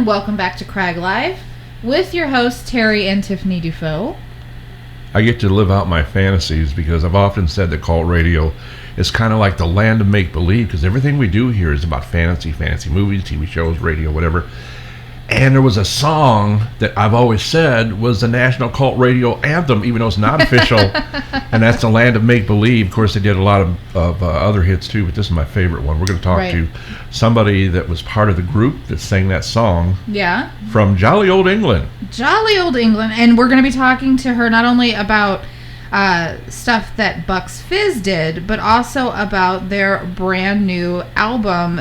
Welcome back to Crag Live with your hosts Terry and Tiffany Dufault. I get to live out my fantasies because I've often said that cult radio is kind of like the land of make-believe, because everything we do here is about fantasy movies, TV shows, radio, whatever. And there was a song that I've always said was the national cult radio anthem, even though it's not official, and that's The Land of Make-Believe. Of course, they did a lot of other hits too, but this is my favorite one. We're going to talk to somebody that was part of the group that sang that song. Yeah. From jolly old England. Jolly old England. And we're going to be talking to her not only about stuff that Bucks Fizz did, but also about their brand new album,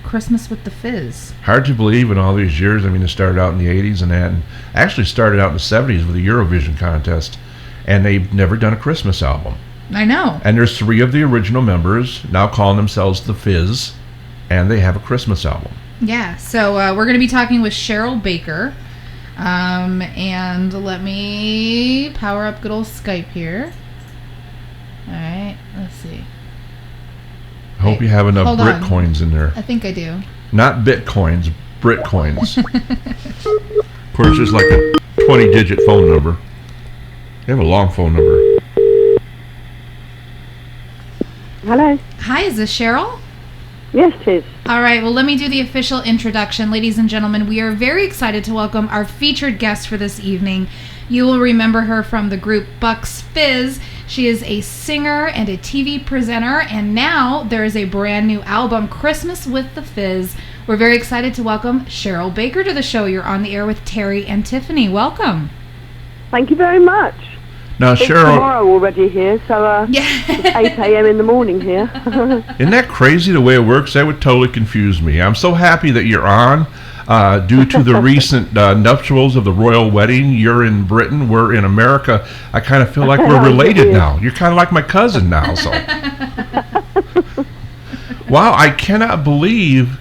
Christmas with the Fizz. Hard to believe in all these years. I mean, it started out in the 80s and that, and actually started out in the 70s with the Eurovision Contest, and they've never done a Christmas album. I know. And there's 3 of the original members now calling themselves the Fizz, and they have a Christmas album. Yeah, so we're going to be talking with Cheryl Baker, and let me power up good old Skype here. All right, let's see. Hope you have enough Brit coins in there. I think I do. Not Bitcoins, Brit coins. Of course, there's like a 20-digit phone number. They have a long phone number. Hello. Hi, is this Cheryl? Yes, it is. All right, well, let me do the official introduction. Ladies and gentlemen, we are very excited to welcome our featured guest for this evening. You will remember her from the group Bucks Fizz. She is a singer and a TV presenter, and now there is a brand new album, Christmas with the Fizz. We're very excited to welcome Cheryl Baker to the show. You're on the air with Terry and Tiffany. Welcome. Thank you very much. Now, it's Cheryl, tomorrow already here, so it's 8 a.m. in the morning here. Isn't that crazy the way it works? That would totally confuse me. I'm so happy that you're on. Due to the recent nuptials of the royal wedding, you're in Britain, we're in America. I kind of feel like we're related now. You're kind of like my cousin now. So, wow, I cannot believe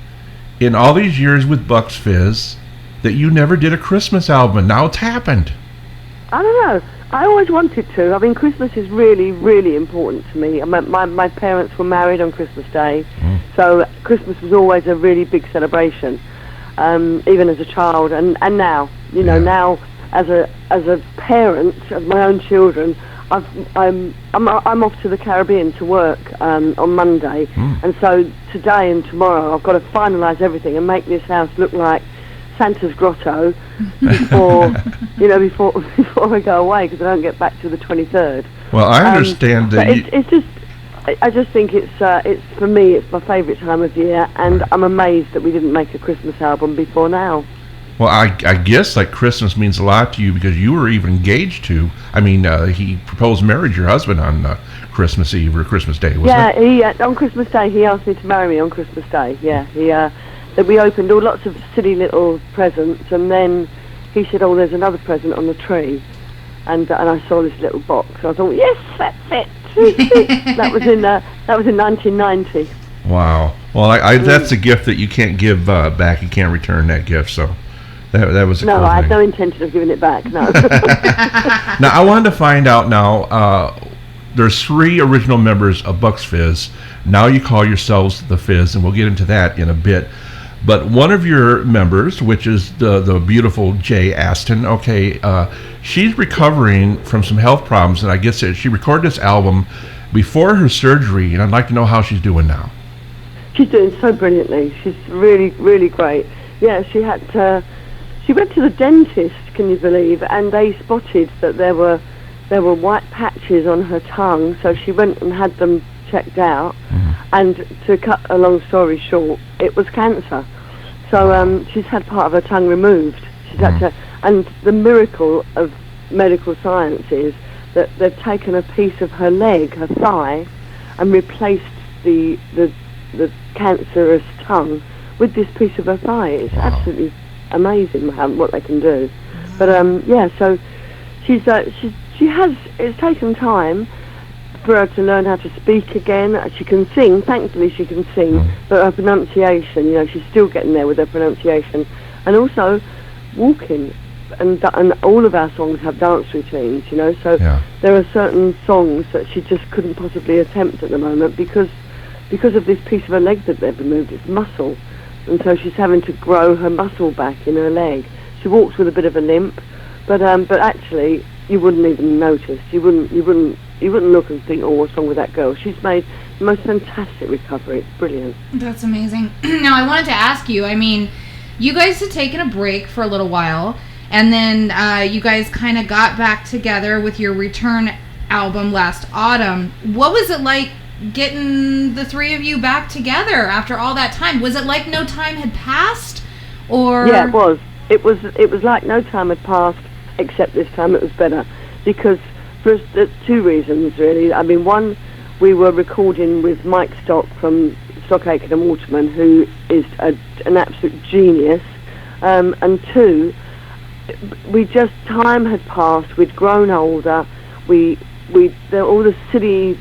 in all these years with Bucks Fizz that you never did a Christmas album, and now it's happened. I don't know. I always wanted to. I mean, Christmas is really, really important to me. My parents were married on Christmas Day, so Christmas was always a really big celebration. Even as a child, and now, now as a parent of my own children, I'm off to the Caribbean to work on Monday, and so today and tomorrow I've got to finalise everything and make this house look like Santa's grotto before I go away, because I don't get back to the 23rd. Well, I understand that. I just think it's for me, it's my favourite time of year, and I'm amazed that we didn't make a Christmas album before now. Well, I guess like Christmas means a lot to you because you were even engaged to. I mean, he proposed marriage to your husband on Christmas Eve or Christmas Day, wasn't it? Yeah, on Christmas Day he asked me to marry me on Christmas Day. Yeah, that we opened all lots of silly little presents, and then he said, "Oh, there's another present on the tree," and I saw this little box. I thought, yes, that's it. that was in 1990. Wow. Well, that's a gift that you can't give back. You can't return that gift. So that was a cool I had thing. no intention of giving it back. No. Now I wanted to find out. Now there's 3 original members of Bucks Fizz. Now you call yourselves the Fizz, and we'll get into that in a bit. But one of your members, which is the beautiful Jay Aston, she's recovering from some health problems, and I guess she recorded this album before her surgery, and I'd like to know how she's doing now. She's doing so brilliantly. She's really, really great. Yeah, she went to the dentist, can you believe, and they spotted that there were white patches on her tongue, so she went and had them checked out, and to cut a long story short, it was cancer. So she's had part of her tongue removed. She's had to, and the miracle of medical science is that they've taken a piece of her leg, her thigh, and replaced the cancerous tongue with this piece of her thigh. It's absolutely amazing what they can do. But so she has. It's taken time for her to learn how to speak again. She can sing. Thankfully, she can sing, but her pronunciation, she's still getting there with her pronunciation, and also walking. And all of our songs have dance routines, So there are certain songs that she just couldn't possibly attempt at the moment because of this piece of her leg that they've removed. It's muscle, and so she's having to grow her muscle back in her leg. She walks with a bit of a limp, but actually you wouldn't even notice. You wouldn't look and think, oh, what's wrong with that girl? She's made the most fantastic recovery. It's brilliant. That's amazing. Now I wanted to ask you. I mean, you guys had taken a break for a little while. And then you guys kind of got back together with your return album last autumn. What was it like getting the three of you back together after all that time? Was it like no time had passed? Or yeah, it was. It was like no time had passed, except this time it was better. Because for two reasons, really. I mean, one, we were recording with Mike Stock from Stock Aitken and Waterman, who is an absolute genius. And two, time had passed. We'd grown older. All the silly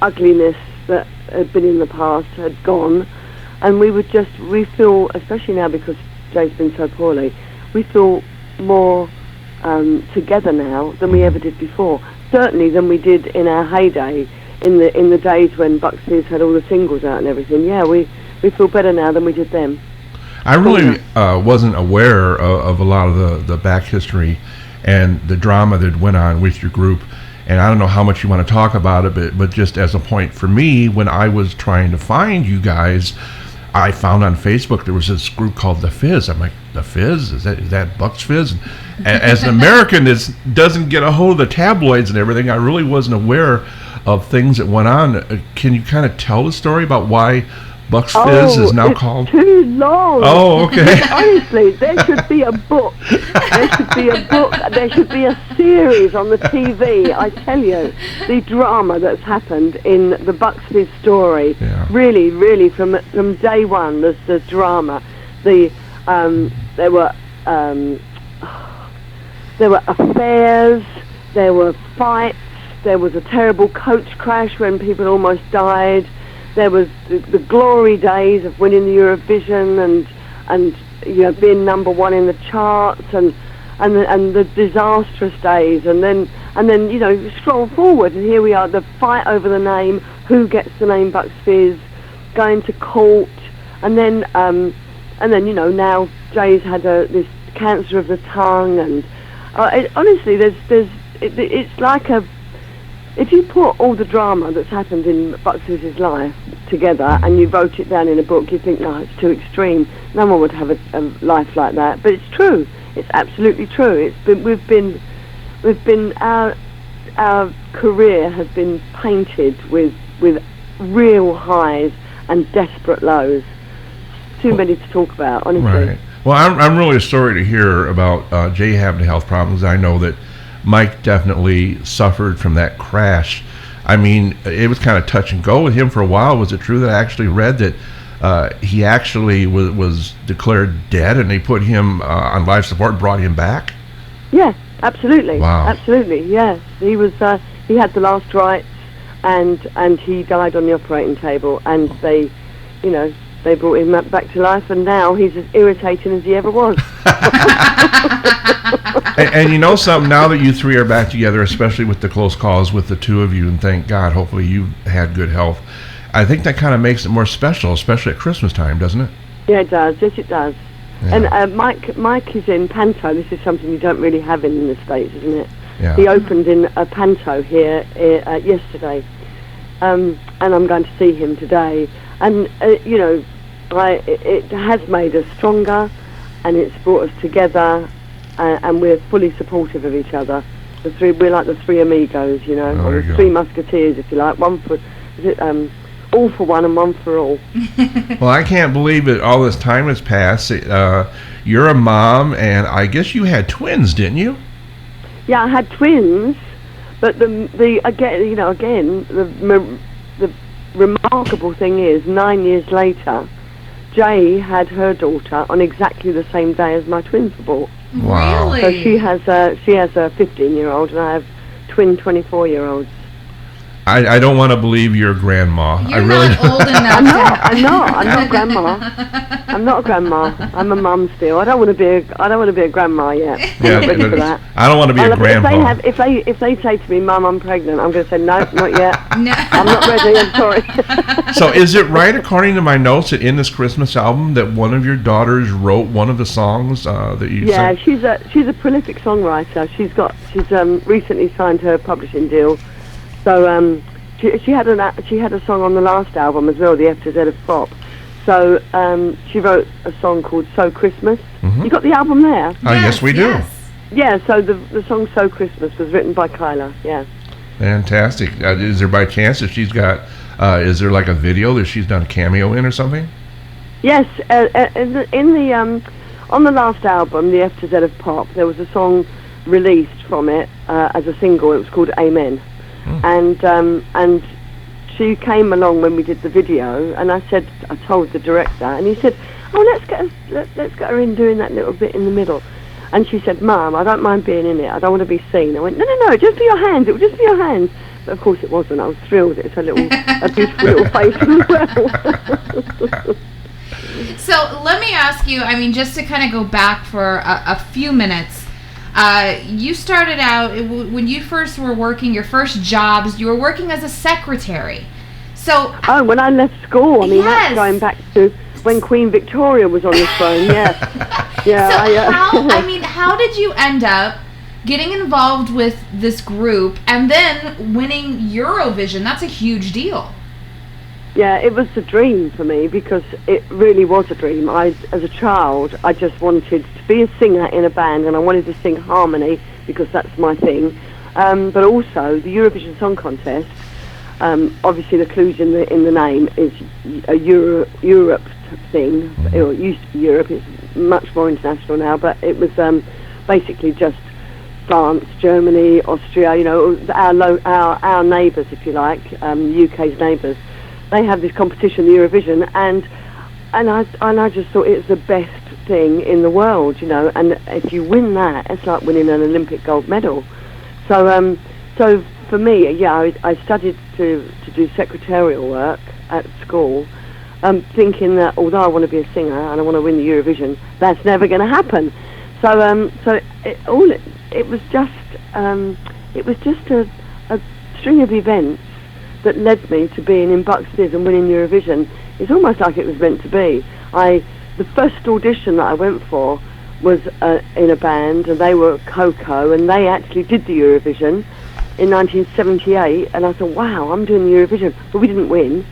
ugliness that had been in the past had gone, and we feel, especially now because Jay's been so poorly, we feel more together now than we ever did before. Certainly than we did in our heyday, in the days when Bucks Fizz had all the singles out and everything. Yeah, we feel better now than we did then. I really wasn't aware of a lot of the back history and the drama that went on with your group. And I don't know how much you want to talk about it, but just as a point for me, when I was trying to find you guys, I found on Facebook there was this group called The Fizz. I'm like, The Fizz? Is that Bucks Fizz? And as an American that doesn't get a hold of the tabloids and everything, I really wasn't aware of things that went on. Can you kind of tell the story about why Bucks Fizz is now called? Too long. Oh, okay. Honestly, there should be a book. There should be a book. There should be a series on the TV. I tell you, the drama that's happened in the Bucks Fizz story. Yeah. Really, really, from day one, there's drama. There were affairs. There were fights. There was a terrible coach crash when people almost died. There was the glory days of winning the Eurovision and being number one in the charts and the disastrous days and then scroll forward and here we are, the fight over the name, who gets the name Bucks Fizz, going to court, and then now Jay's had this cancer of the tongue and honestly it's like if you put all the drama that's happened in Bucks Fizz's life together and you wrote it down in a book, you think, no, it's too extreme. No one would have a life like that. But it's true. It's absolutely true. Our career has been painted with real highs and desperate lows. Too many to talk about, honestly. Right. Well, I'm really sorry to hear about Jay having health problems. I know that Mike definitely suffered from that crash. I mean, it was kind of touch and go with him for a while. Was it true that I actually read that he actually was declared dead and they put him on life support and brought him back? Yeah, absolutely. Wow. Absolutely, yes. He was. He had the last rites and he died on the operating table and they brought him back to life and now he's as irritating as he ever was. and you know something, now that you three are back together, especially with the close calls with the two of you, and thank God, hopefully you've had good health, I think that kind of makes it more special, especially at Christmas time, doesn't it? Yeah, it does. Yes, it does. Yeah. And Mike is in panto. This is something you don't really have in the States, isn't it? Yeah. He opened in a panto here yesterday, and I'm going to see him today. And it has made us stronger, and it's brought us together, and we're fully supportive of each other. We're like the three amigos, or the three musketeers, if you like. All for one and one for all. Well, I can't believe that all this time has passed. You're a mom, and I guess you had twins, didn't you? Yeah, I had twins, but the remarkable thing is, 9 years later, Jay had her daughter on exactly the same day as my twins were born. Wow. Really? So she has a 15-year-old, and I have twin 24-year-olds. I don't want to believe you're a grandma. You're I really not old enough. I'm not grandma. I'm not a grandma. I'm a mum still. I don't want to be a grandma yet. Yeah, I'm not ready for that. I don't want to be a grandpa. If they say to me, Mum, I'm pregnant, I'm going to say, no, not yet. No. I'm not ready. I'm sorry. So is it right, according to my notes, that in this Christmas album that one of your daughters wrote one of the songs that you sang? Yeah, she's a prolific songwriter. She's recently signed her publishing deal. So she had a song on the last album as well, the F to Z of Pop. So she wrote a song called So Christmas. Mm-hmm. You got the album there? Yes, we do. Yes. Yeah, so the song So Christmas was written by Kyla, yeah. Fantastic. Is there by chance that she's got, is there like a video that she's done a cameo in or something? Yes, on the last album, the F to Z of Pop, there was a song released from it as a single. It was called Amen. And she came along when we did the video, and I told the director, and he said, "Oh, let's get her in doing that little bit in the middle." And she said, "Mum, I don't mind being in it. I don't want to be seen." I went, "No, just for your hands. It was just for your hands." But of course, it wasn't. I was thrilled. It's a beautiful little face as well. So let me ask you, I mean, just to kind of go back for a few minutes. You started out, when you first were working, your first jobs, you were working as a secretary. So... Oh, when I left school, I mean, yes. That's going back to when Queen Victoria was on the throne, yeah. Yeah. So how did you end up getting involved with this group and then winning Eurovision? That's a huge deal. Yeah, it was a dream for me, because it really was a dream. As a child, I just wanted to be a singer in a band, and I wanted to sing harmony because that's my thing. But also the Eurovision Song Contest. Obviously, the clues in the name is a Europe thing. Mm-hmm. It used to be Europe. It's much more international now, but it was basically just France, Germany, Austria. You know, our neighbours, if you like, UK's neighbours. They have this competition, the Eurovision, and I just thought it's the best thing in the world, you know. And if you win that, it's like winning an Olympic gold medal. So for me, yeah, I studied to do secretarial work at school, thinking that although I want to be a singer and I want to win the Eurovision, that's never going to happen. So it was just a string of events that led me to being in Bucks Fizz and winning Eurovision. It's almost like it was meant to be. The first audition that I went for was in a band, and they were Coco, and they actually did the Eurovision in 1978, and I thought, wow, I'm doing the Eurovision, but we didn't win.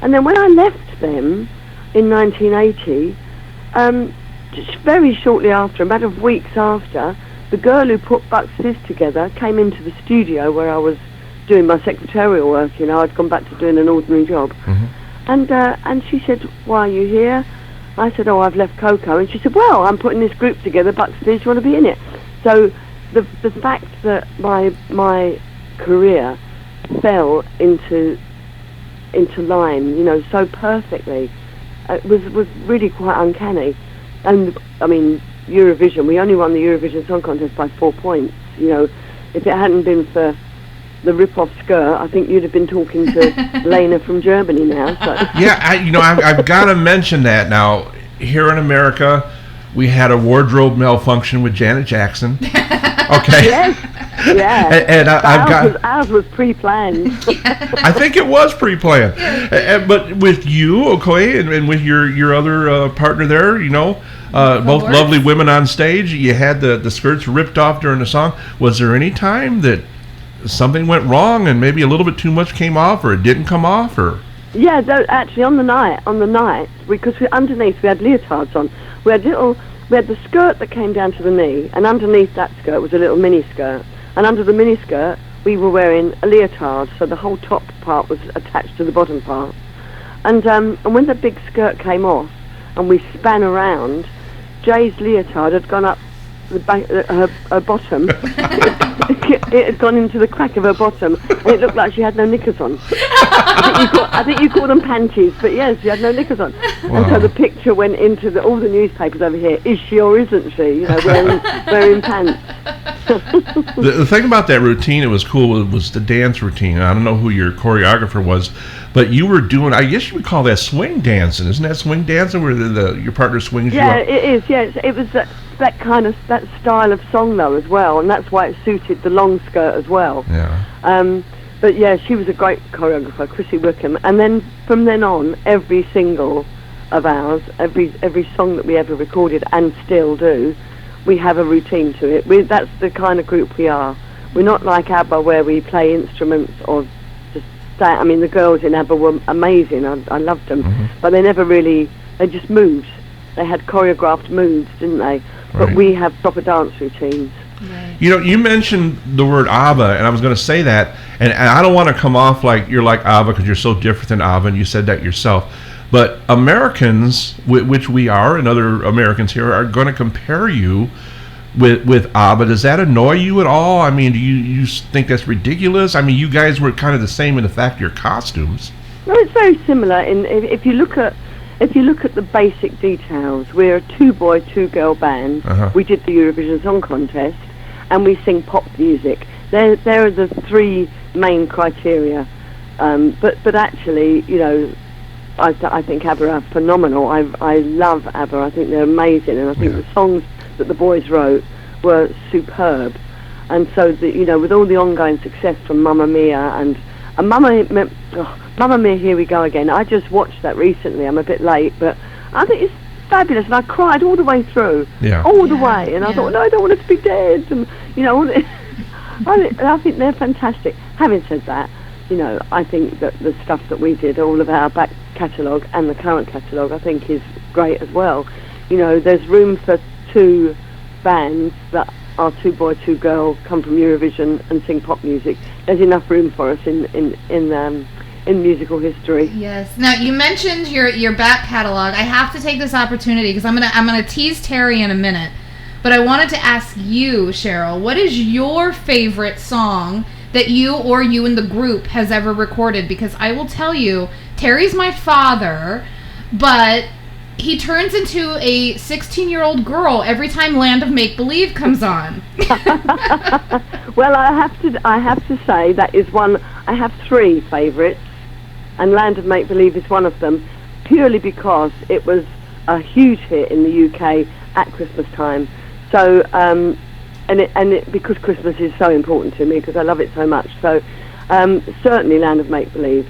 And then when I left them in 1980, just very shortly after, a matter of weeks after, the girl who put Bucks Fizz together came into the studio where I was doing my secretarial work. You know, I'd gone back to doing an ordinary job. Mm-hmm. And she said, "Why are you here?" I said, "Oh, I've left Coco." And she said, "Well, I'm putting this group together, Bucks Fizz, you want to be in it?" So the fact that my career fell into line, you know, so perfectly, was really quite uncanny. And I mean, Eurovision, we only won the Eurovision Song Contest by 4 points. You know, if it hadn't been for the rip-off skirt, I think you'd have been talking to Lena from Germany now. So. Yeah, I've got to mention that now. Here in America, we had a wardrobe malfunction with Janet Jackson. Okay. Yes. Yeah. And ours was pre-planned. I think it was pre-planned. But with you, okay, and with your other partner there, you know, both lovely women on stage, you had the skirts ripped off during the song. Was there any time that something went wrong and maybe a little bit too much came off, or it didn't come off, or? Yeah, actually on the night, because underneath we had leotards on. We had the skirt that came down to the knee, and underneath that skirt was a little mini skirt, and under the mini skirt we were wearing a leotard, so the whole top part was attached to the bottom part. And when the big skirt came off and we span around, Jay's leotard had gone up the back, her bottom. It had gone into the crack of her bottom, and it looked like she had no knickers on. I think you call them panties, but yes, she had no knickers on. Wow. And so the picture went into all the newspapers over here. Is she or isn't she? You know, wearing pants. The thing about that routine, it was cool, was the dance routine. I don't know who your choreographer was, but you were doing, I guess you would call that swing dancing. Isn't that swing dancing where your partner swings you up? Yeah, it is. Yeah, it was that kind of that style of song though as well, and that's why it suited the long skirt as well. Yeah. But yeah, she was a great choreographer, Chrissy Wickham. And then from then on, every single of ours, every song that we ever recorded and still do, we have a routine to it. That's the kind of group we are. We're not like ABBA where we play instruments or just I mean, the girls in ABBA were amazing. I loved them, but they never really. They just moved. They had choreographed moves, didn't they? But we have proper dance routines. Right. You know, you mentioned the word ABBA, and I was going to say that, and I don't want to come off like you're like ABBA because you're so different than ABBA, and you said that yourself. But Americans, which we are, and other Americans here, are going to compare you with ABBA. Does that annoy you at all? I mean, do you think that's ridiculous? I mean, you guys were kind of the same in the fact of your costumes. No, it's very similar. If you look at the basic details, we're a 2-boy, 2-girl band. We did the Eurovision Song Contest, and we sing pop music. There are the 3 main criteria. But actually, you know, I think ABBA are phenomenal. I love ABBA. I think they're amazing, and I think the songs that the boys wrote were superb. And so, you know, with all the ongoing success from Mamma Mia and Mamma Mia, Here We Go Again. I just watched that recently. I'm a bit late, but I think it's fabulous, and I cried all the way through, all the way. And I thought, no, I don't want it to be dead. And you know, I think they're fantastic. Having said that, you know, I think that the stuff that we did, all of our back catalogue and the current catalogue, I think is great as well. You know, there's room for 2 bands that are 2-boy, 2-girl, come from Eurovision and sing pop music. There's enough room for us in musical history. Yes. Now you mentioned your back catalog. I have to take this opportunity because I'm gonna tease Terry in a minute, but I wanted to ask you, Cheryl, what is your favorite song that you and the group has ever recorded? Because I will tell you, Terry's my father, but he turns into a 16-year-old girl every time Land of Make Believe comes on. Well, I have to say that is one. I have 3 favourites, and Land of Make Believe is one of them, purely because it was a huge hit in the UK at Christmas time. So, because Christmas is so important to me, because I love it so much. So, certainly Land of Make Believe,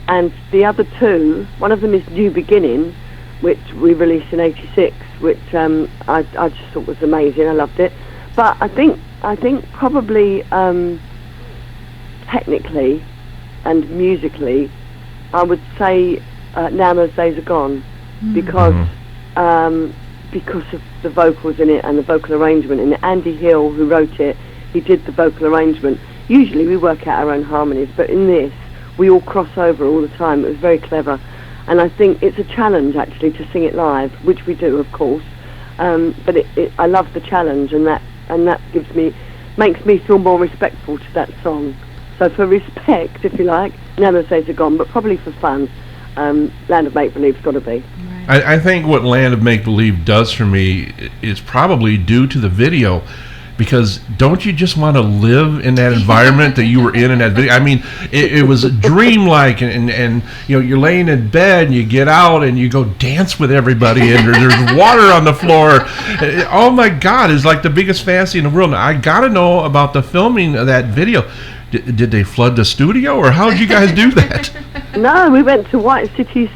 and the other 2. One of them is New Beginning, which we released in '86, which I just thought was amazing. I loved it. But I think probably technically and musically, I would say Now Those Days Are Gone, because of the vocals in it and the vocal arrangement in it. Andy Hill, who wrote it, he did the vocal arrangement. Usually we work out our own harmonies, but in this, we all cross over all the time. It was very clever. And I think it's a challenge, actually, to sing it live, which we do, of course. But I love the challenge, and that makes me feel more respectful to that song. So for respect, if you like, Now Those Days Are Gone, but probably for fun, Land of Make Believe's got to be. I think what Land of Make Believe does for me is probably due to the video. Because don't you just want to live in that environment that you were in that video? I mean, it was dreamlike, and you know, you're laying in bed and you get out and you go dance with everybody, and there's water on the floor. Oh my God, it's like the biggest fantasy in the world. Now, I got to know about the filming of that video. Did they flood the studio, or how did you guys do that? No, we went to White City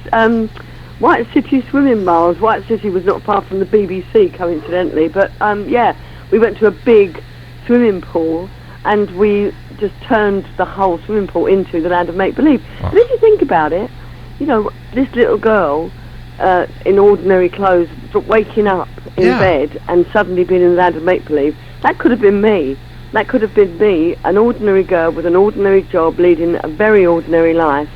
swimming bars. White City was not far from the BBC, coincidentally, but yeah. We went to a big swimming pool, and we just turned the whole swimming pool into the Land of Make Believe. But if you think about it, you know, this little girl in ordinary clothes, waking up in bed and suddenly being in the Land of Make Believe, that could have been me. That could have been me, an ordinary girl with an ordinary job, leading a very ordinary life.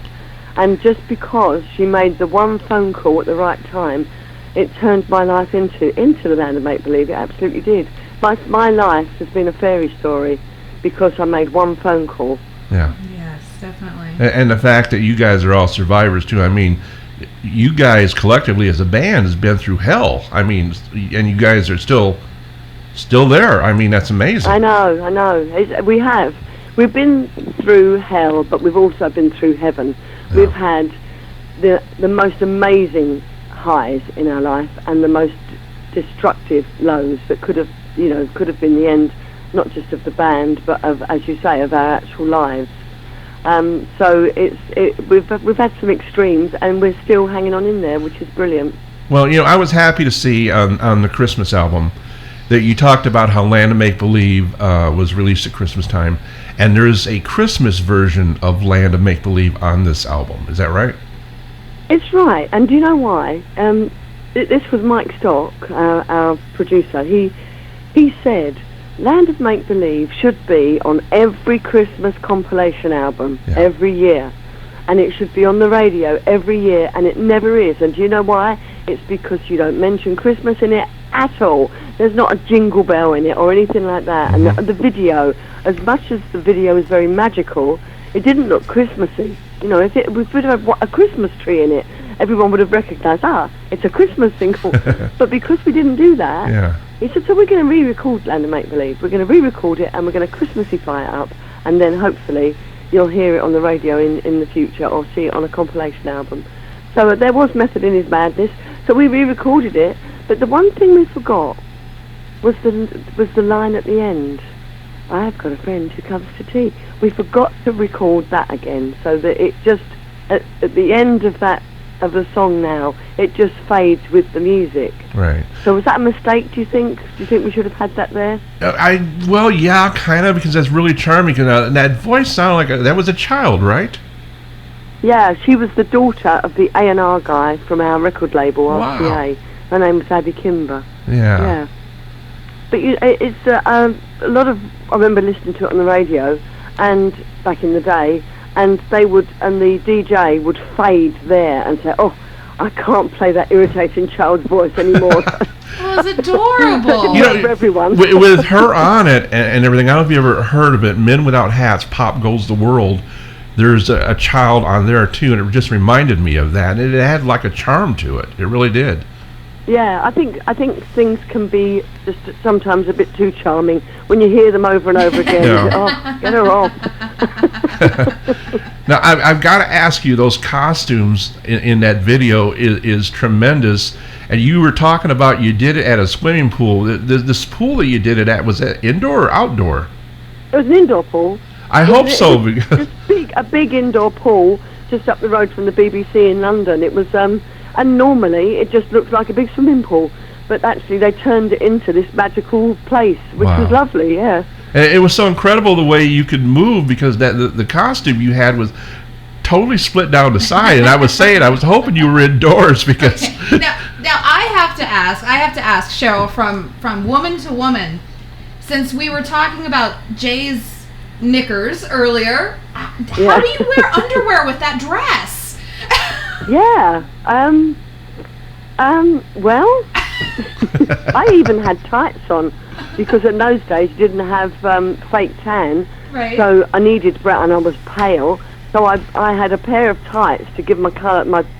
And just because she made the one phone call at the right time, it turned my life into the Land of Make Believe. It absolutely did. My life has been a fairy story because I made one phone call. Yeah. Yes, definitely. And the fact that you guys are all survivors too. I mean, you guys collectively as a band has been through hell. I mean, and you guys are still there. I mean, that's amazing. I know. We have. We've been through hell, but we've also been through heaven. Yeah. We've had the most amazing highs in our life and the most destructive lows that could have been the end, not just of the band, but of, as you say, of our actual lives. So we've had some extremes, and we're still hanging on in there, which is brilliant. Well, I was happy to see on the Christmas album that you talked about how Land of Make Believe was released at Christmas time, and there's a Christmas version of Land of Make Believe on this album. Is that right? It's right, and do you know why? This was Mike Stock, our producer. He said Land of Make Believe should be on every Christmas compilation album every year, and it should be on the radio every year, and it never is. And do you know why? It's because you don't mention Christmas in it at all. There's not a jingle bell in it or anything like that. Mm-hmm. And the video, as much as the video is very magical, it didn't look Christmassy. If we'd have a Christmas tree in it, everyone would have recognised, it's a Christmas single. But because we didn't do that, he said, so we're going to re-record Land of Make Believe. We're going to re-record it, and we're going to Christmassify it up, and then hopefully you'll hear it on the radio in the future, or see it on a compilation album. So there was method in his madness. So we re-recorded it, but the one thing we forgot was the line at the end. I've got a friend who comes to tea. We forgot to record that again, so that it just at the end of the song now, it just fades with the music. Right. So was that a mistake? Do you think we should have had that there? Well, yeah, kind of, because that's really charming. Because that voice sounded like that was a child, right? Yeah, she was the daughter of the A&R guy from our record label, RCA. Her name was Abby Kimber. Yeah. But it's a lot of. I remember listening to it on the radio, and back in the day, and the DJ would fade there and say, "Oh, I can't play that irritating child's voice anymore." Oh, it's adorable. For everyone. with her on it and everything. I don't know if you ever heard of it. Men Without Hats, Pop Goes the World. There's a child on there too, and it just reminded me of that. And it had like a charm to it. It really did. Yeah, I think things can be just sometimes a bit too charming when you hear them over and over again. Yeah. Get her off. Now, I've got to ask you, those costumes in that video is tremendous. And you were talking about you did it at a swimming pool. This pool that you did it at, was that indoor or outdoor? It was an indoor pool. I hope so. Because a big indoor pool just up the road from the BBC in London. It was, and normally it just looked like a big swimming pool, but actually they turned it into this magical place, which was lovely. Yeah. It was so incredible the way you could move, because the costume you had was totally split down the side, and I was hoping you were indoors because. Okay. Now I have to ask Cheryl, from woman to woman, since we were talking about Jay's knickers earlier, how do you wear underwear with that dress? Yeah. Well, I even had tights on, because in those days you didn't have fake tan, right. So I needed brown, and I was pale, so I had a pair of tights to give my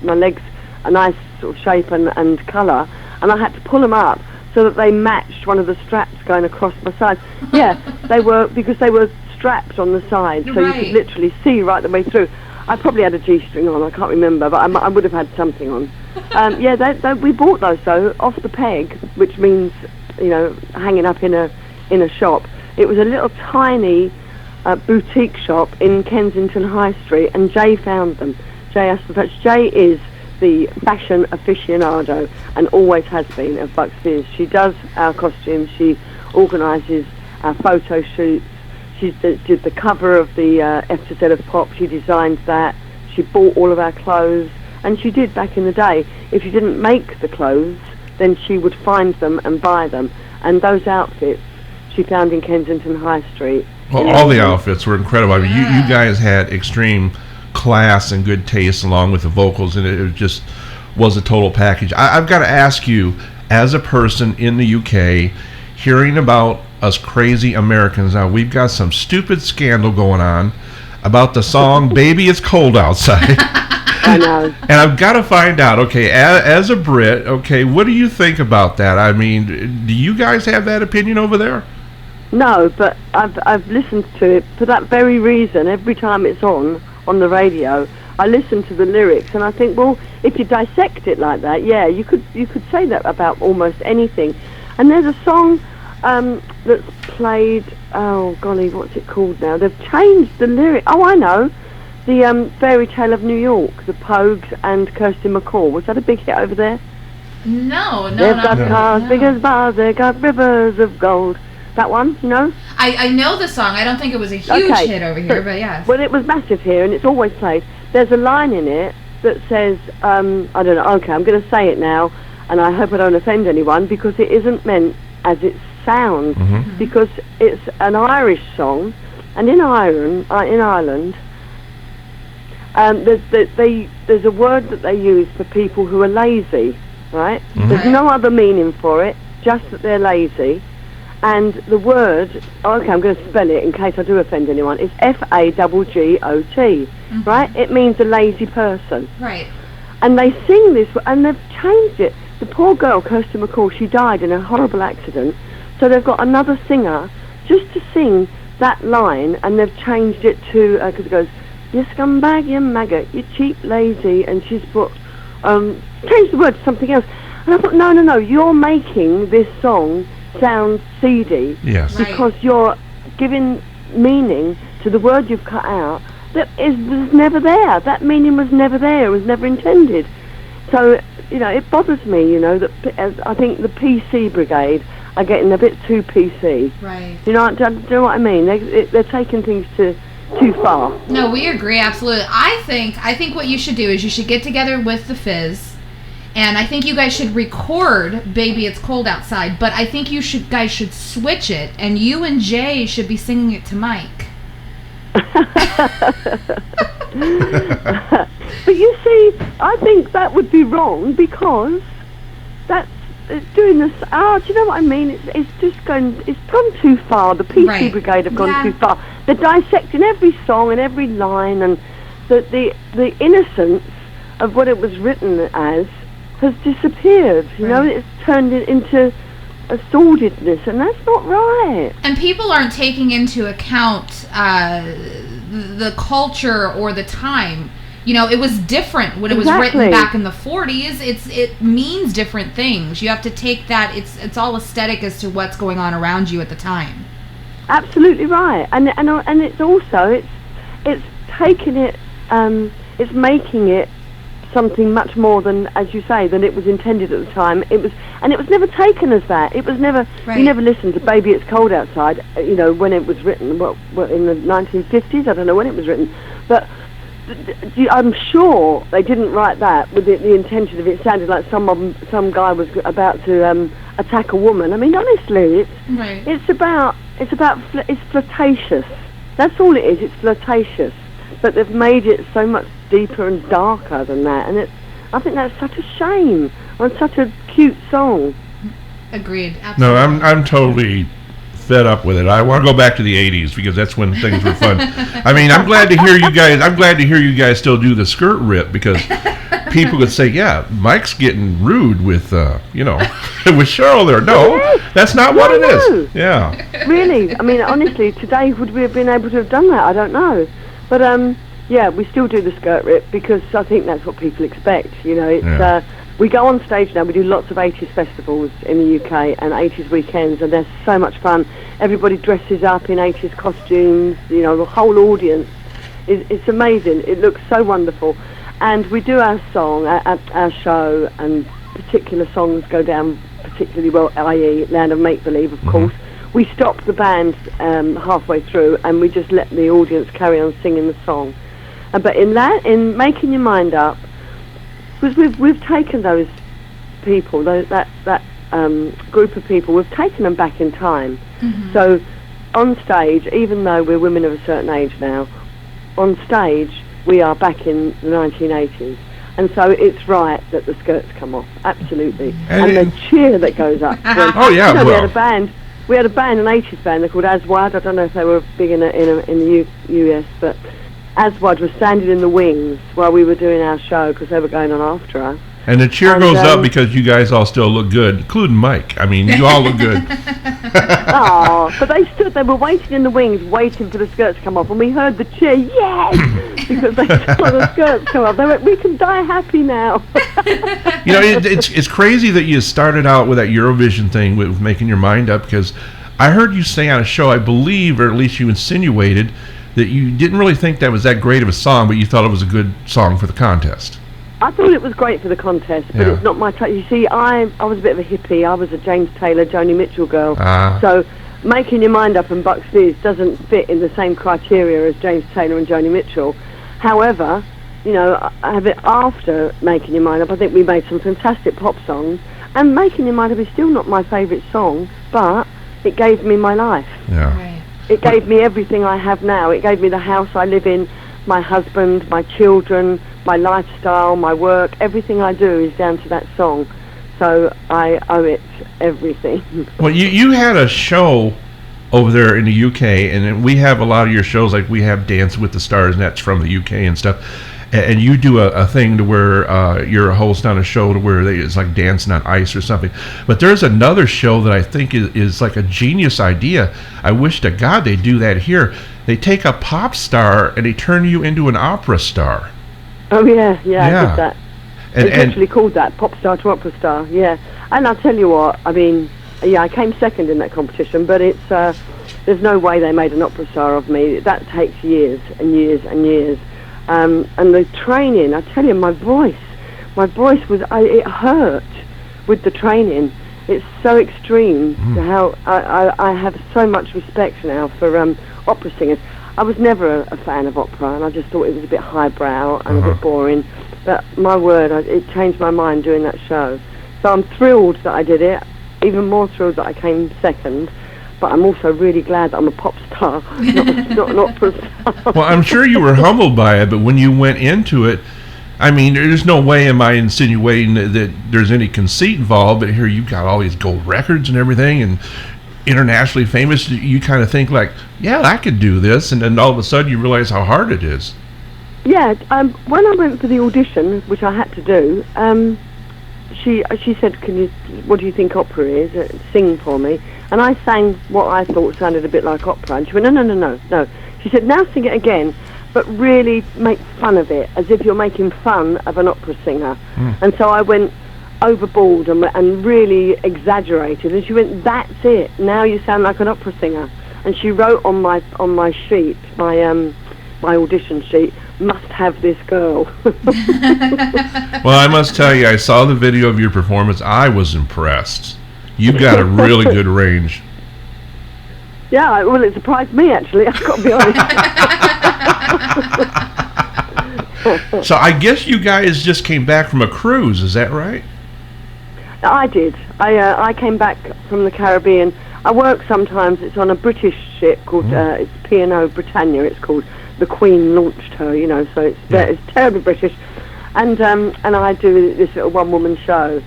legs a nice sort of shape and colour, and I had to pull them up so that they matched one of the straps going across my sides. Yeah, they were strapped on the side, so you could literally see right the way through. I probably had a G-string on, I can't remember, but I would have had something on. We bought those though off the peg, which means hanging up in a shop. It was a little tiny boutique shop in Kensington High Street, and Jay found them. Jay asked for touch. Jay is the fashion aficionado and always has been at Bucks Fizz. She does our costumes. She organises our photo shoots. She did the cover of the F to Z of Pop. She designed that. She bought all of our clothes, and she did back in the day. If she didn't make the clothes, then she would find them and buy them. And those outfits she found in Kensington High Street. Well, all the outfits were incredible. I mean, you guys had extreme class and good taste along with the vocals, and it just was a total package. I've got to ask you, as a person in the UK, hearing about us crazy Americans now, we've got some stupid scandal going on. about the song "Baby It's Cold Outside." I know. And I've got to find out, okay, as a Brit, okay, what do you think about that? I mean, do you guys have that opinion over there? No, but I've listened to it for that very reason. Every time it's on the radio, I listen to the lyrics and I think, well, if you dissect it like that, yeah, you could say that about almost anything. And there's a song that's played, oh golly, what's it called now? They've changed the lyric. Oh, I know. The Fairy Tale of New York, the Pogues and Kirsty MacColl. Was that a big hit over there? No. They've got cars big as bars, they've got rivers of gold. That one, no? I know the song. I don't think it was a huge hit over here, but yes. Well, it was massive here, and it's always played. There's a line in it that says, I don't know, okay, I'm going to say it now, and I hope I don't offend anyone, because it isn't meant as it sounds, because it's an Irish song, and in Ireland, there's a word that they use for people who are lazy, right? There's no other meaning for it, just that they're lazy. And the word, okay, I'm going to spell it in case I do offend anyone, it's F-A-G-G-O-T, right? It means a lazy person. Right. And they sing this, and they've changed it. The poor girl, Kirsty MacColl, she died in a horrible accident, so they've got another singer just to sing that line, and they've changed it to, because it goes, you scumbag, you maggot, you cheap, lazy, and she's put, changed the word to something else. And I thought, no, you're making this song sound seedy. Yes. Because you're giving meaning to the word you've cut out that was never there. That meaning was never there, it was never intended. So, it bothers me, that I think the PC brigade are getting a bit too PC. Right. Do you know what I mean? They're taking things too far. No, we agree, absolutely. I think what you should do is you should get together with the Fizz, and I think you guys should record "Baby It's Cold Outside," but I think guys should switch it, and you and Jay should be singing it to Mike. But you see, I think that would be wrong, because it's doing this. Do you know what I mean? It's gone too far. The PC brigade have gone too far. They're dissecting every song and every line, and the innocence of what it was written as has disappeared. It's turned it into a sordidness, and that's not right. And people aren't taking into account the culture or the time. It was different when it was written back in the 40s. It means different things. You have to take that. It's all aesthetic as to what's going on around you at the time. Absolutely right. And it's also it's taking it. It's making it something much more than, as you say, than it was intended at the time. It was never taken as that. It was never. Right. You never listened to "Baby It's Cold Outside." When it was written. What in the 1950s? I don't know when it was written, but I'm sure they didn't write that with the intention of it sounded like some guy was about to attack a woman. I mean, honestly, it's flirtatious. That's all it is. It's flirtatious, but they've made it so much deeper and darker than that, and I think that's such a shame on such a cute song. Agreed. Absolutely. No, I'm totally fed up with it. I want to go back to the 80s because that's when things were fun. I mean, I'm glad to hear you guys still do the skirt rip, because people could say, yeah, Mike's getting rude with with Cheryl there. No, that's not what it is. Yeah. Really? I mean, honestly, today would we have been able to have done that? I don't know. But yeah, we still do the skirt rip because I think that's what people expect. We go on stage now. We do lots of 80s festivals in the UK and 80s weekends, and they're so much fun. Everybody dresses up in 80s costumes. The whole audience. It's amazing. It looks so wonderful. And we do our song, our show, and particular songs go down particularly well, i.e. Land of Make Believe, of course. We stop the band halfway through, and we just let the audience carry on singing the song. But in Making Your Mind Up, because we've taken those people, that group of people, we've taken them back in time. So on stage, even though we're women of a certain age now, on stage we are back in the 1980s, and so it's right that the skirts come off, absolutely, and the cheer that goes up. We had a band, an 80s band, they're called Aswad. I don't know if they were big in the US, but Aswad was standing in the wings while we were doing our show because they were going on after us. And the cheer goes up because you guys all still look good, including Mike. I mean, you all look good. Oh, but they were waiting in the wings, waiting for the skirts to come off, and we heard the cheer, yes, because they saw the skirts come off. They went, we can die happy now. You know, it's crazy that you started out with that Eurovision thing with making your mind up, because I heard you say on a show, I believe, or at least you insinuated, that you didn't really think that was that great of a song, but you thought it was a good song for the contest. I thought it was great for the contest, but it's not my type. You see, I was a bit of a hippie. I was a James Taylor, Joni Mitchell girl. So Making Your Mind Up and Bucks Fizz doesn't fit in the same criteria as James Taylor and Joni Mitchell. However, you know, after Making Your Mind Up, I think we made some fantastic pop songs. And Making Your Mind Up is still not my favourite song, but it gave me my life. Yeah. Right. It gave me everything I have now. It gave me the house I live in, my husband, my children, my lifestyle, my work. Everything I do is down to that song. So I owe it everything. Well, you had a show over there in the UK, and we have a lot of your shows, like we have Dance with the Stars, and that's from the UK and stuff. And you do a thing to where you're a host on a show to where it's like dancing on ice or something. But there's another show that I think is like a genius idea. I wish to God they'd do that here. They take a pop star and they turn you into an opera star. Oh, yeah, I did that. And, it's actually called that, pop star to opera star, yeah. And I'll tell you what, I mean, yeah, I came second in that competition, but it's there's no way they made an opera star of me. That takes years and years and years. And the training, I tell you, my voice was, it hurt with the training. It's so extreme to how I have so much respect now for opera singers. I was never a fan of opera, and I just thought it was a bit highbrow and a bit boring. But my word, it changed my mind doing that show. So I'm thrilled that I did it, even more thrilled that I came second. But I'm also really glad that I'm a pop star, not an opera star. Well, I'm sure you were humbled by it, but when you went into it, I mean, there's no way am I insinuating that there's any conceit involved, but here you've got all these gold records and everything, and internationally famous. You kind of think like, yeah, I could do this, and then all of a sudden you realize how hard it is. Yeah, when I went for the audition, which I had to do, she said, what do you think opera is? Sing for me. And I sang what I thought sounded a bit like opera. And she went, no. She said, now sing it again, but really make fun of it, as if you're making fun of an opera singer. And so I went overboard and really exaggerated. And she went, that's it. Now you sound like an opera singer. And she wrote on my sheet, my audition sheet, must have this girl. Well, I must tell you, I saw the video of your performance. I was impressed. You've got a really good range. Yeah, well, it surprised me, actually. I've got to be honest. So I guess you guys just came back from a cruise, is that right? I did. I came back from the Caribbean. I work sometimes. It's on a British ship called, it's P&O Britannia, it's called. The Queen launched her, you know, so it's terribly British. And I do this little one-woman show.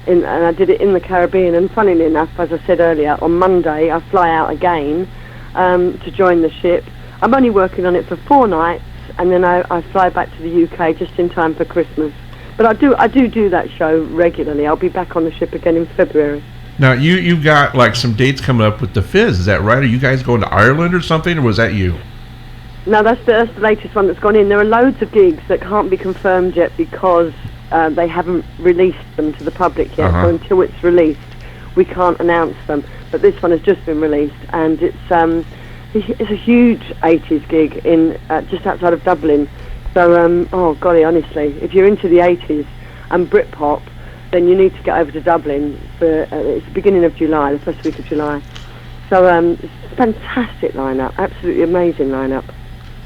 And I did it in the Caribbean, and funnily enough, as I said earlier, on Monday I fly out again to join the ship. I'm only working on it for 4 nights, and then I fly back to the UK just in time for Christmas. But I do that show regularly. I'll be back on the ship again in February. Now, you've got like some dates coming up with the Fizz, is that right? Are you guys going to Ireland or something, or was that you? No, that's the latest one that's gone in. There are loads of gigs that can't be confirmed yet because they haven't released them to the public yet. So until it's released, we can't announce them. But this one has just been released, and it's a huge 80s gig in just outside of Dublin. So, oh golly, honestly, if you're into the 80s and Britpop, then you need to get over to Dublin for it's the beginning of July, the first week of July. So it's a fantastic lineup, absolutely amazing lineup.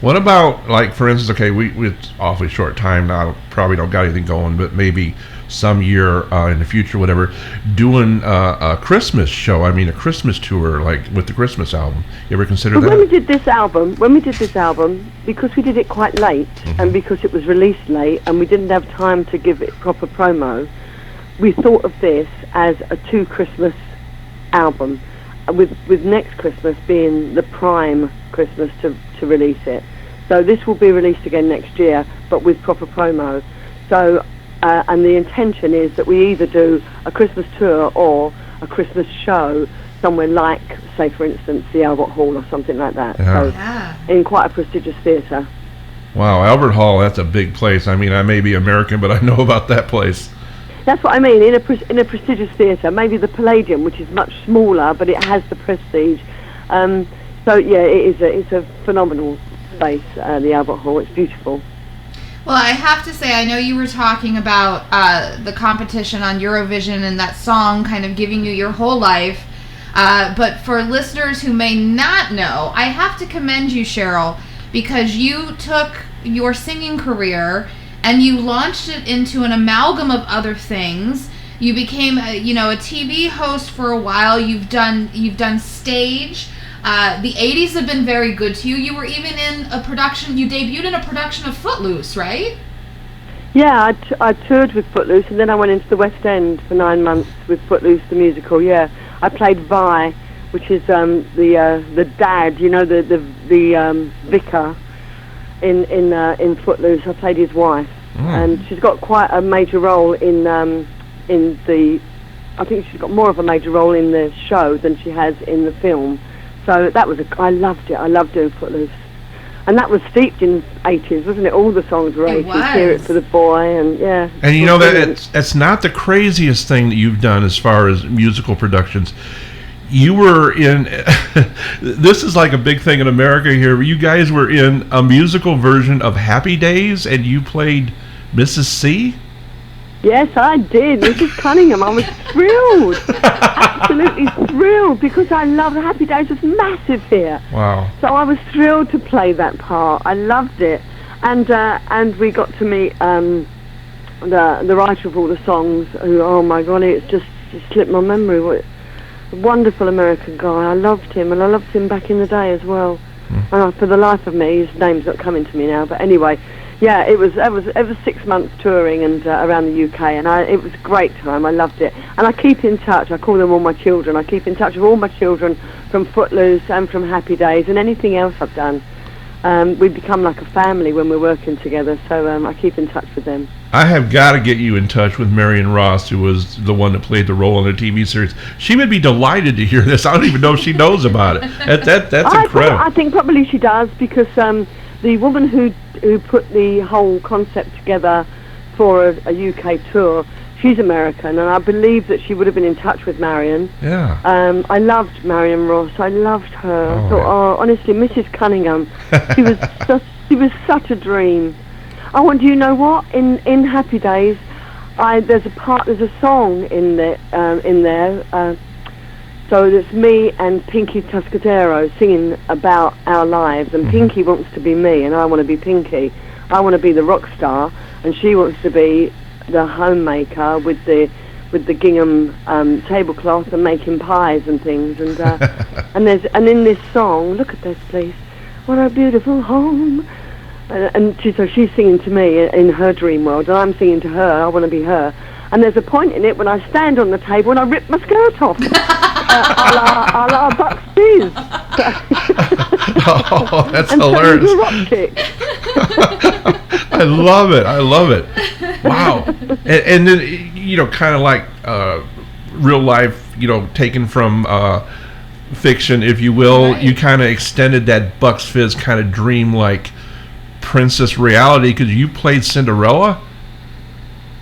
What about, like, for instance, okay, it's awfully short time now, probably don't got anything going, but maybe some year in the future, whatever, doing a Christmas show, I mean a Christmas tour, like with the Christmas album. You ever consider that? When we did this album, because we did it quite late, and because it was released late, and we didn't have time to give it proper promo, we thought of this as a 2 Christmas album, with next Christmas being the prime Christmas to release it. So this will be released again next year, but with proper promo. So, and the intention is that we either do a Christmas tour or a Christmas show somewhere like, say, for instance, the Albert Hall or something like that. Yeah. So, in quite a prestigious theatre. Wow, Albert Hall, that's a big place. I mean, I may be American, but I know about that place. That's what I mean, in a prestigious theatre. Maybe the Palladium, which is much smaller, but it has the prestige. So, yeah, it's a phenomenal space, the Albert Hall. It's beautiful. Well, I have to say, I know you were talking about the competition on Eurovision and that song kind of giving you your whole life. But for listeners who may not know, I have to commend you, Cheryl, because you took your singing career and you launched it into an amalgam of other things. You became, a TV host for a while. You've done stage. The 80s have been very good to you. You were even in a production. You debuted in a production of Footloose, right? Yeah, I toured with Footloose, and then I went into the West End for 9 months with Footloose the musical. Yeah, I played Vi, which is the dad, the vicar in Footloose. I played his wife, and she's got quite a major role in the. I think she's got more of a major role in the show than she has in the film. So that was I loved it. I loved doing Footloose. And that was steeped in 80s, wasn't it? All the songs were 80s. Hear It for the Boy, and yeah. And you know that it's not the craziest thing that you've done as far as musical productions. You were in, this is like a big thing in America here. You guys were in a musical version of Happy Days, and you played Mrs. C? Yes, I did. Mrs. Cunningham. I was thrilled. Absolutely thrilled, because I loved Happy Days. Was massive here. Wow. So I was thrilled to play that part. I loved it. And we got to meet the writer of all the songs, who, oh my God, it's just slipped my memory. What a wonderful American guy. I loved him, and I loved him back in the day as well. And for the life of me, his name's not coming to me now, but anyway. Yeah, it was 6 months touring and around the UK, and it was a great time. I loved it, and I keep in touch. I call them all my children. I keep in touch with all my children from Footloose and from Happy Days and anything else I've done. We become like a family when we're working together, so I keep in touch with them. I have got to get you in touch with Marion Ross, who was the one that played the role in the TV series. She would be delighted to hear this. I don't even know if she knows about it. That's incredible. I think probably she does, because the woman who put the whole concept together for a UK tour, she's American, and I believe that she would have been in touch with Marion. Yeah. I loved Marion Ross. I loved her. Oh, I thought, honestly, Mrs. Cunningham, she was such a dream. Oh, and do you know what? In Happy Days, there's a song in there. So it's me and Pinky Tuscadero singing about our lives, and Pinky wants to be me, and I want to be Pinky. I want to be the rock star, and she wants to be the homemaker with the gingham tablecloth and making pies and things. And and in this song, look at this, please. What a beautiful home. And so she's singing to me in her dream world, and I'm singing to her. I want to be her. And there's a point in it when I stand on the table and I rip my skirt off. a la Bucks Fizz. Oh, that's and hilarious. So rock chick. I love it. Wow. And then, kind of like real life, taken from fiction, if you will, right. You kind of extended that Bucks Fizz kind of dream-like princess reality, because you played Cinderella.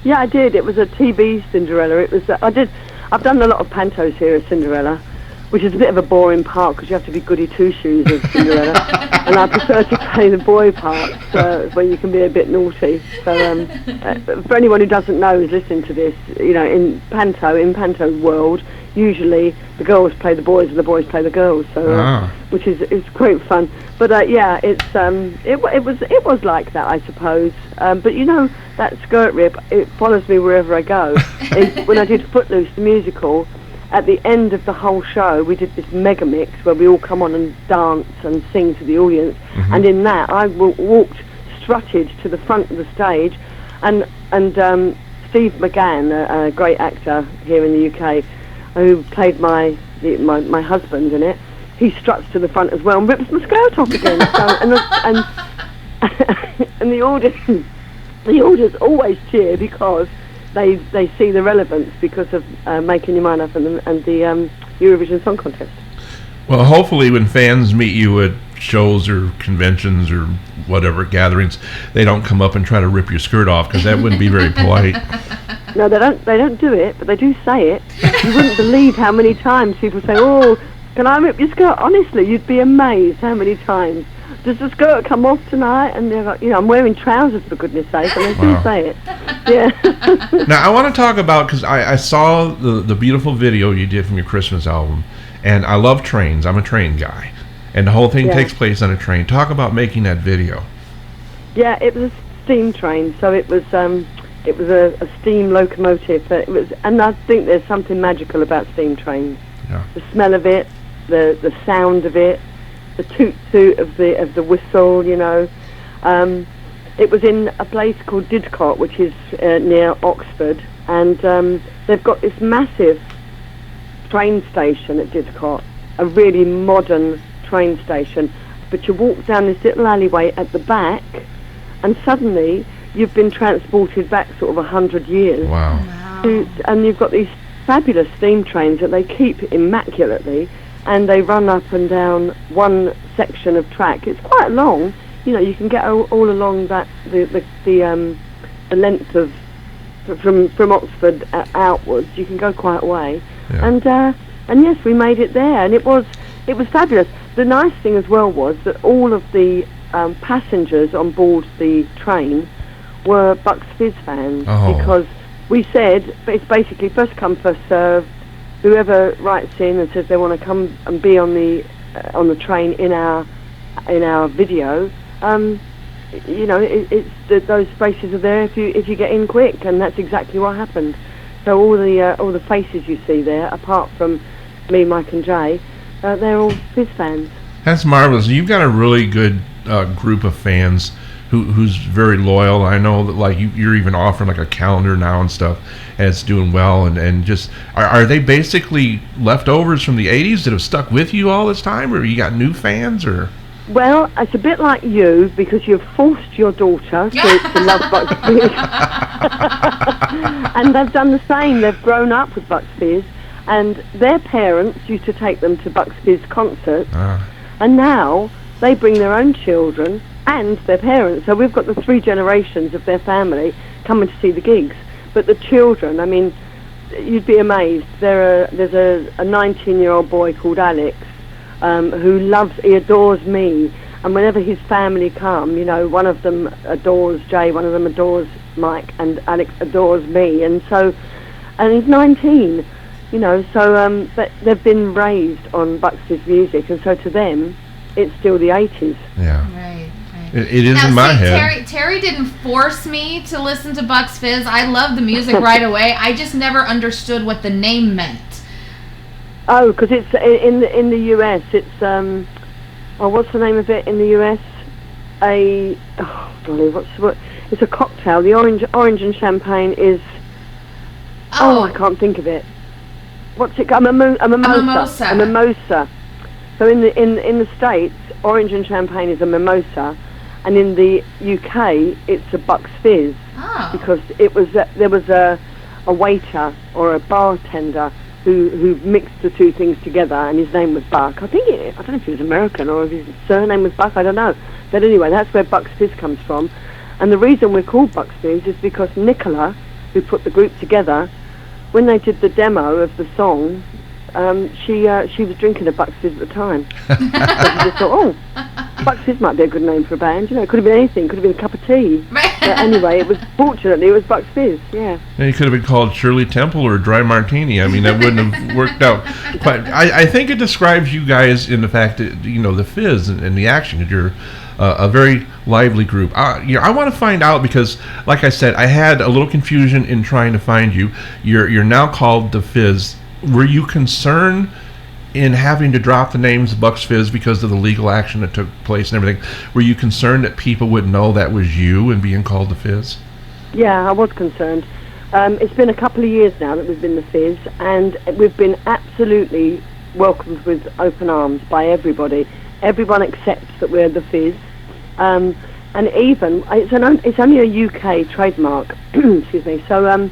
Yeah, I did. It was a TV Cinderella. It was. I've done a lot of pantos here at Cinderella, which is a bit of a boring part because you have to be goody two shoes as Cinderella, and I prefer to play the boy parts where you can be a bit naughty. So for anyone who doesn't know who's listening to this, in panto world, usually the girls play the boys and the boys play the girls. So which is great fun. But yeah, it was like that, I suppose. But that skirt rip, it follows me wherever I go. When I did Footloose the musical, at the end of the whole show, we did this mega mix where we all come on and dance and sing to the audience. Mm-hmm. And in that, I strutted to the front of the stage, and Steve McGann, a great actor here in the UK, who played my husband in it, he struts to the front as well and rips my skirt off again. So, and the audience always cheer because they see the relevance because of Making Your Mind Up and the Eurovision Song Contest. Well, hopefully when fans meet you at shows or conventions or whatever gatherings, they don't come up and try to rip your skirt off, because that wouldn't be very polite. No, they don't do it, but they do say it. You wouldn't believe how many times people say, "Oh, can I rip your skirt?" Honestly, you'd be amazed how many times. Does the skirt come off tonight? And they're like, I'm wearing trousers, for goodness sake, and they still say it. Yeah. Now, I want to talk about, because I saw the beautiful video you did from your Christmas album, and I love trains. I'm a train guy. And the whole thing takes place on a train. Talk about making that video. Yeah, it was a steam train, so it was a steam locomotive. And I think there's something magical about steam trains. Yeah. The smell of it, the sound of it, the toot of the whistle. It was in a place called Didcot, which is near Oxford, and they've got this massive train station at Didcot, a really modern train station, but you walk down this little alleyway at the back and suddenly you've been transported back sort of 100 years. Wow. And you've got these fabulous steam trains that they keep immaculately, and they run up and down one section of track. It's quite long, you can get all along that the length of from Oxford outwards. You can go quite a way. Yeah. And yes, we made it there, and it was fabulous. The nice thing as well was that all of the passengers on board the train were Bucks Fizz fans, because we said it's basically first come, first serve. Whoever writes in and says they want to come and be on the train in our video, those spaces are there if you get in quick, and that's exactly what happened. So all the faces you see there, apart from me, Mike, and Jay, they're all Fizz fans. That's marvelous. You've got a really good group of fans who's very loyal. I know that, like, you're even offering like a calendar now and stuff, and it's doing well. And just are they basically leftovers from the '80s that have stuck with you all this time, or you got new fans, or? Well, it's a bit like you, because you've forced your daughter to love Bucks Fizz. And they've done the same. They've grown up with Bucks Fizz, and their parents used to take them to Bucks Fizz concerts, and now they bring their own children and their parents. So we've got the 3 generations of their family coming to see the gigs. But the children, I mean, you'd be amazed. There's a 19-year-old boy called Alex, he adores me, and whenever his family come, one of them adores Jay, one of them adores Mike, and Alex adores me, and he's 19, but they've been raised on Bucks Fizz music, and so to them, it's still the 80s. Yeah. Right. It is in my head. Terry didn't force me to listen to Bucks Fizz. I loved the music right away. I just never understood what the name meant. Oh, because it's in the US. It's what's the name of it in the US? It's a cocktail. The orange and champagne is. I can't think of it. What's it? A mimosa. A mimosa. So in the States, orange and champagne is a mimosa, and in the UK, it's a Bucks Fizz. Because there was a waiter or a bartender who mixed the two things together, and his name was Buck. I don't know if he was American or if his surname was Buck, I don't know. But anyway, that's where Bucks Fizz comes from. And the reason we're called Bucks Fizz is because Nicola, who put the group together, when they did the demo of the song, she was drinking a Bucks Fizz at the time. So she just thought, Bucks Fizz might be a good name for a band. It could have been anything. Could have been a cup of tea. But anyway, fortunately it was Bucks Fizz. Yeah. And it could have been called Shirley Temple or Dry Martini. I mean, that wouldn't have worked out. But I think it describes you guys in the fact that the fizz and the action. That you're a very lively group. I want to find out, because, like I said, I had a little confusion in trying to find you. You're now called the Fizz. Were you concerned in having to drop the names Bucks Fizz because of the legal action that took place and everything? Were you concerned that people would know that was you and being called the Fizz? Yeah, I was concerned. It's been a couple of years now that we've been the Fizz, and we've been absolutely welcomed with open arms by everybody. Everyone accepts that we're the Fizz. and even it's only a UK trademark. Excuse me. So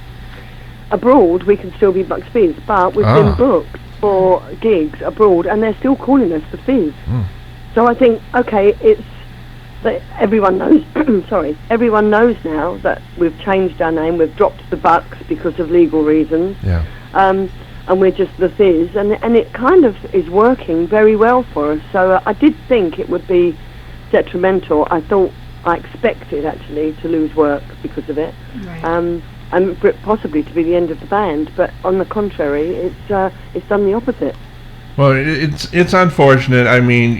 abroad we can still be Bucks Fizz, but we've been booked for gigs abroad, and they're still calling us the Fizz. So I think, okay, it's that everyone knows. Sorry, everyone knows now that we've changed our name. We've dropped the Bucks because of legal reasons. Yeah. And we're just the Fizz, and it kind of is working very well for us. So I did think it would be detrimental. I expected actually to lose work because of it. Right. And for it possibly to be the end of the band, but on the contrary, it's done the opposite. Well, it's unfortunate. I mean,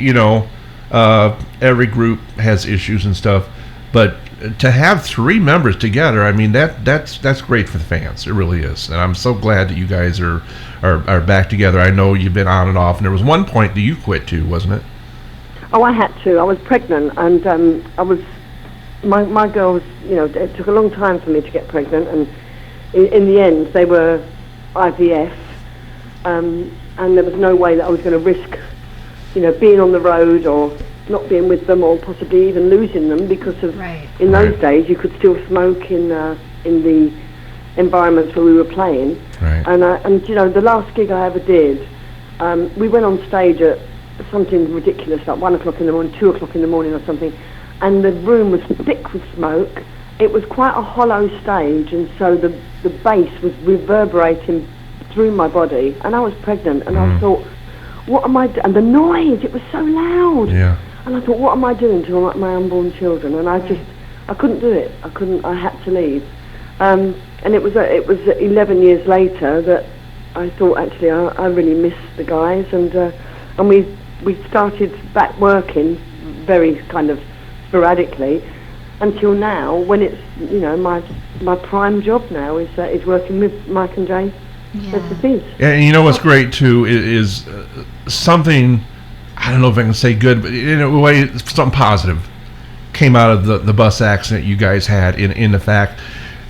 every group has issues and stuff, but to have 3 members together, I mean, that's great for the fans. It really is, and I'm so glad that you guys are back together. I know you've been on and off, and there was one point that you quit too, wasn't it? Oh, I had to. I was pregnant, and I was. My girls, it took a long time for me to get pregnant, and in the end they were IVF, and there was no way that I was going to risk, being on the road or not being with them, or possibly even losing them, because of in those days you could still smoke in the environments where we were playing. Right. And the last gig I ever did, we went on stage at something ridiculous, like 1 o'clock in the morning, 2 o'clock in the morning or something. And the room was thick with smoke. It was quite a hollow stage, and so the bass was reverberating through my body. And I was pregnant, and I thought, what am I doing? And the noise, it was so loud. Yeah. And I thought, what am I doing to my unborn children? And I couldn't do it. I had to leave. And it was 11 years later that I thought, actually, I really miss the guys, and we started back working very kind of sporadically until now, when it's my prime job now is working with Mike and Jay as the Fizz. Yeah, and what's great too is something, I don't know if I can say good, but in a way something positive came out of the bus accident you guys had, in the fact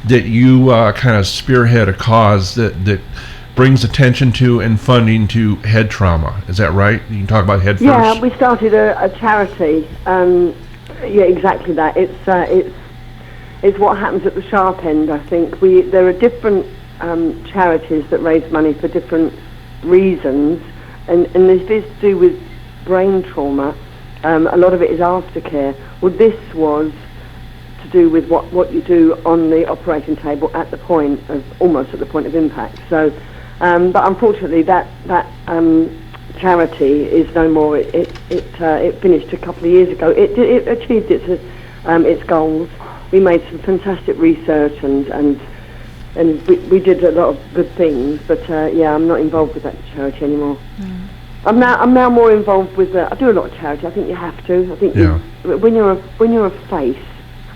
that you kind of spearhead a cause that brings attention to and funding to head trauma. Is that right? You can talk about head first. Yeah, we started a charity. Yeah, exactly that. It's what happens at the sharp end, I think. There are different charities that raise money for different reasons, and this is to do with brain trauma. A lot of it is aftercare. Well, this was to do with what you do on the operating table almost at the point of impact. So, but unfortunately, that charity is no more. It finished a couple of years ago. It achieved its goals. We made some fantastic research, and we did a lot of good things. But I'm not involved with that charity anymore. I'm now more involved with. I do a lot of charity. I think you have to. I think when you're a face,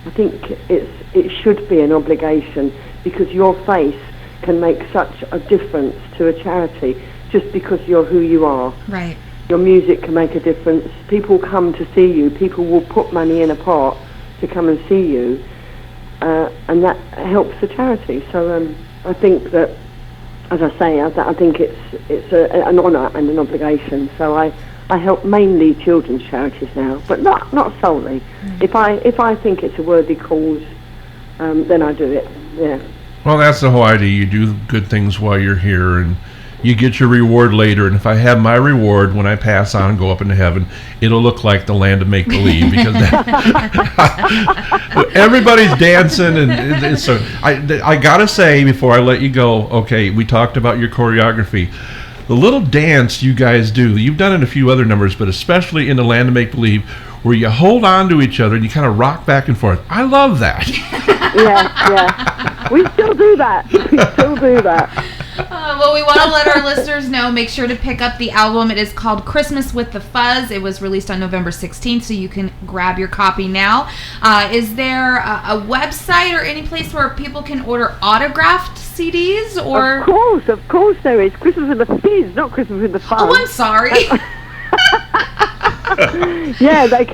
I think it should be an obligation, because your face can make such a difference to a charity. Just because you're who you are. Right. Your music can make a difference. People come to see you. People will put money in a pot to come and see you, and that helps the charity. So I think that, as I say, I think it's an honour and an obligation. So I help mainly children's charities now, but not solely. If I think it's a worthy cause, then I do it. Yeah. Well, that's the whole idea. You do good things while you're here, and you get your reward later. And if I have my reward when I pass on and go up into heaven, it'll look like the land of make-believe, because everybody's dancing. And so I gotta say, before I let you go, okay, we talked about your choreography. The little dance you guys do, you've done it in a few other numbers, but especially in the land of make-believe, where you hold on to each other and you kind of rock back and forth. I love that. Yeah. We still do that. Well, we want to let our listeners know, make sure to pick up the album. It is called Christmas with the Fuzz. It was released on November 16th, so you can grab your copy now. Is there a website or any place where people can order autographed CDs? Or Of course there is. Christmas with the Fizz, not Christmas with the Fuzz. Oh, I'm sorry. Yeah, they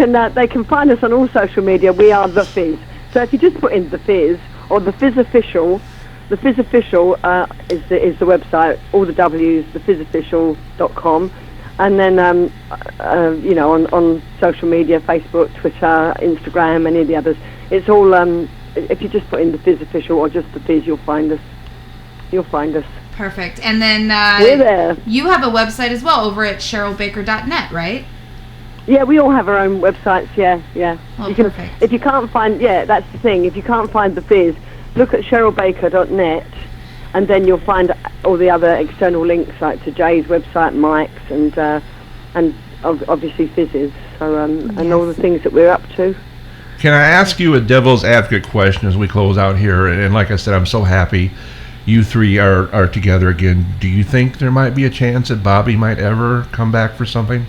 can find us on all social media. We are The Fizz. So if you just put in The Fizz or The Fizz Official, The Fizz Official is the website, all the W's, thefizzofficial.com. And then, on social media, Facebook, Twitter, Instagram, any of the others, it's all, if you just put in the Fizz Official or just the Fizz, you'll find us. Perfect. And then we're there. You have a website as well over at cherylbaker.net, right? Yeah, we all have our own websites, yeah. Well, perfect. If you can't find, that's the thing, if you can't find the Fizz, look at cherylbaker.net, and then you'll find all the other external links, like to Jay's website, Mike's, and obviously Fizz's, and all the things that we're up to. Can I ask you a devil's advocate question as we close out here? And like I said, I'm so happy you three are together again. Do you think there might be a chance that Bobby might ever come back for something?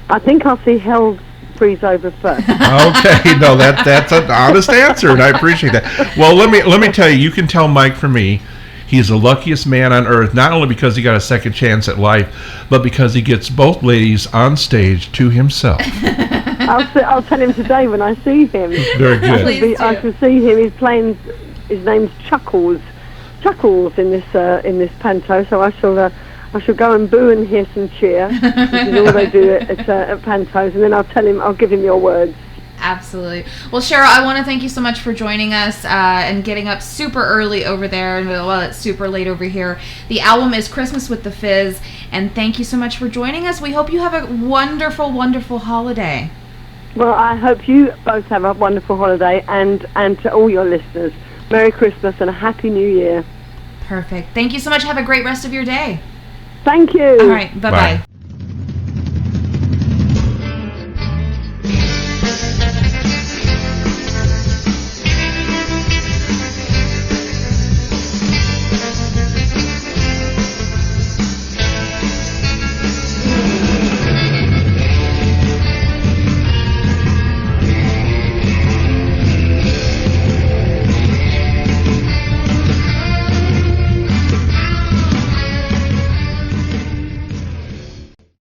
I think I'll see hell freeze over first. Okay, no, that's an honest answer, and I appreciate that. Well, let me tell you, you can tell Mike from me, he's the luckiest man on earth, not only because he got a second chance at life, but because he gets both ladies on stage to himself. I'll tell him today when I see him. Very good. I can see him. He's playing. His name's Chuckles in this panto. So I shall go and boo and hiss and cheer, which is all they do at pantos, and then I'll give him your words. Absolutely. Well, Cheryl, I want to thank you so much for joining us and getting up super early over there, and well, it's super late over here. The album is Christmas with the Fizz, and thank you so much for joining us. We hope you have a wonderful, wonderful holiday. Well, I hope you both have a wonderful holiday, and to all your listeners, Merry Christmas and a Happy New Year. Perfect. Thank you so much. Have a great rest of your day. Thank you. All right. Bye-bye. Bye.